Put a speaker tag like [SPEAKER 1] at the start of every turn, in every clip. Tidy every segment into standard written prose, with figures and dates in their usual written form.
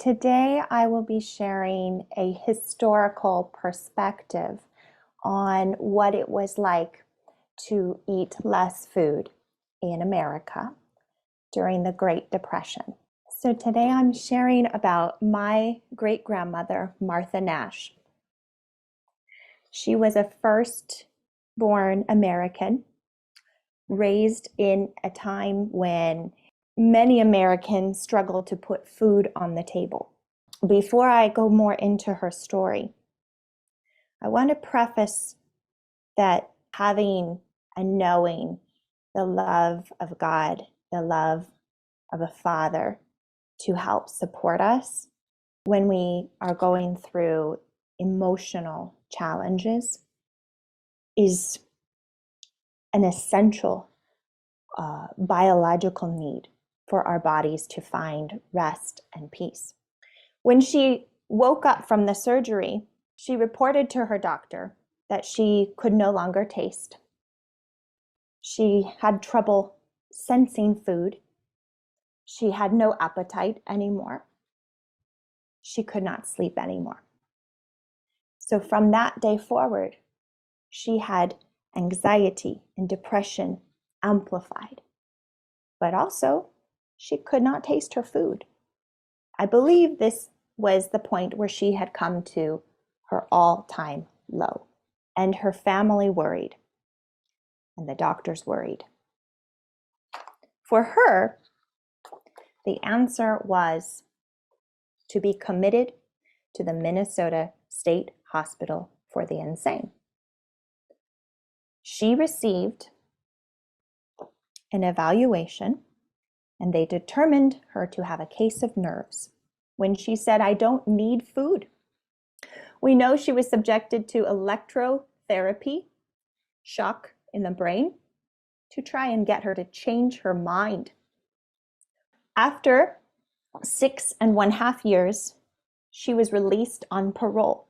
[SPEAKER 1] Today I will be sharing a historical perspective on what it was like to eat less food in America during the Great Depression. So today I'm sharing about my great-grandmother, Martha Nasch. She was a first-born American, raised in a time when many Americans struggled to put food on the table. Before I go more into her story, I want to preface that having and knowing the love of God, the love of a Father to help support us when we are going through emotional challenges is an essential biological need for our bodies to find rest and peace. When she woke up from the surgery, she reported to her doctor that she could no longer taste. She had trouble sensing food. She had no appetite anymore. She could not sleep anymore. So from that day forward, she had anxiety and depression amplified. But also, she could not taste her food. I believe this was the point where she had come to her all-time low. And her family worried. And the doctors worried. For her, the answer was to be committed to the Minnesota State Hospital for the Insane. She received an evaluation, and they determined her to have a case of nerves when she said, "I don't need food." We know she was subjected to electrotherapy, shock in the brain, to try and get her to change her mind. After 6.5 years, she was released on parole.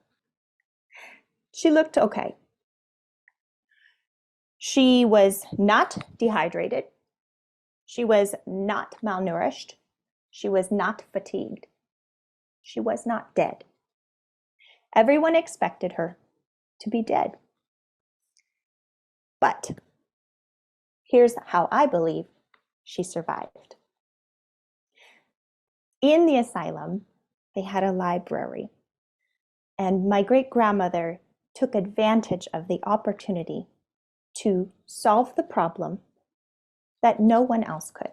[SPEAKER 1] She looked okay. She was not dehydrated. She was not malnourished. She was not fatigued. She was not dead. Everyone expected her to be dead. But here's how I believe she survived. In the asylum, they had a library, and my great-grandmother took advantage of the opportunity to solve the problem that no one else could.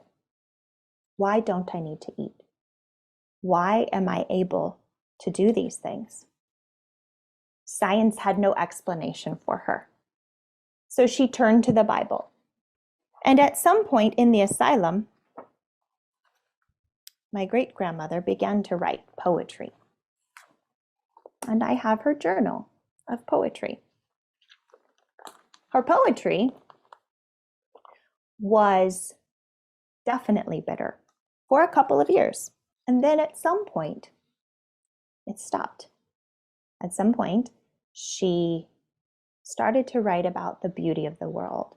[SPEAKER 1] Why don't I need to eat? Why am I able to do these things? Science had no explanation for her. So she turned to the Bible. And at some point in the asylum, my great-grandmother began to write poetry. And I have her journal of poetry. Her poetry was definitely bitter for a couple of years. And then at some point, it stopped. At some point, she started to write about the beauty of the world.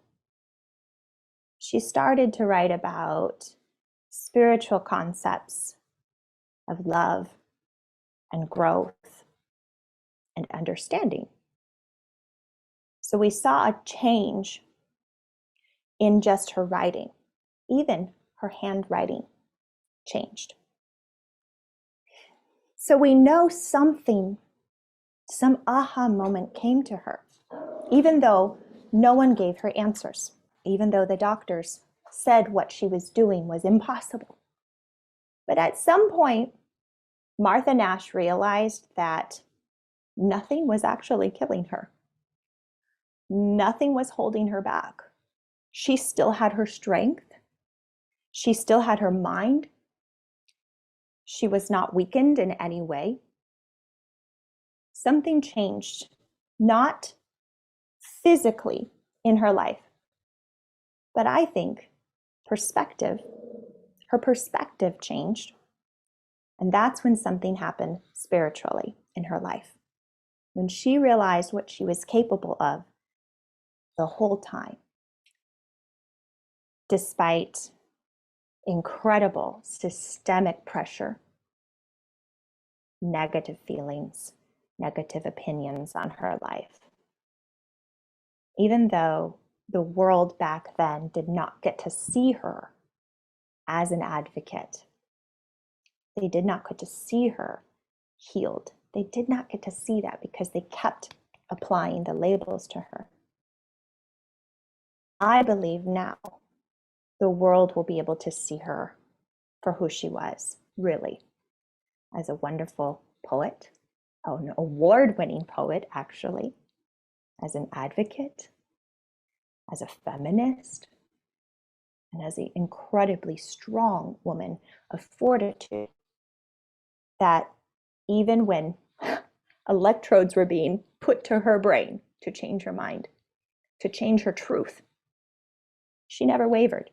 [SPEAKER 1] She started to write about spiritual concepts of love and growth and understanding. So we saw a change in just her writing. Even her handwriting changed. So we know some aha moment came to her, even though no one gave her answers, even though the doctors said what she was doing was impossible. But at some point, Martha Nasch realized that nothing was actually killing her. Nothing was holding her back. She still had her strength. She still had her mind. She was not weakened in any way. Something changed, not physically in her life, but I think her perspective changed. And that's when something happened spiritually in her life. When she realized what she was capable of the whole time, despite incredible systemic pressure negative feelings, negative opinions on her life. Even though the world back then did not get to see her as an advocate, they did not get to see her healed. They did not get to see that because they kept applying the labels to her. I believe now the world will be able to see her for who she was, really, as a wonderful poet, an award-winning poet, actually, as an advocate, as a feminist, and as an incredibly strong woman of fortitude, that even when electrodes were being put to her brain to change her mind, to change her truth, she never wavered.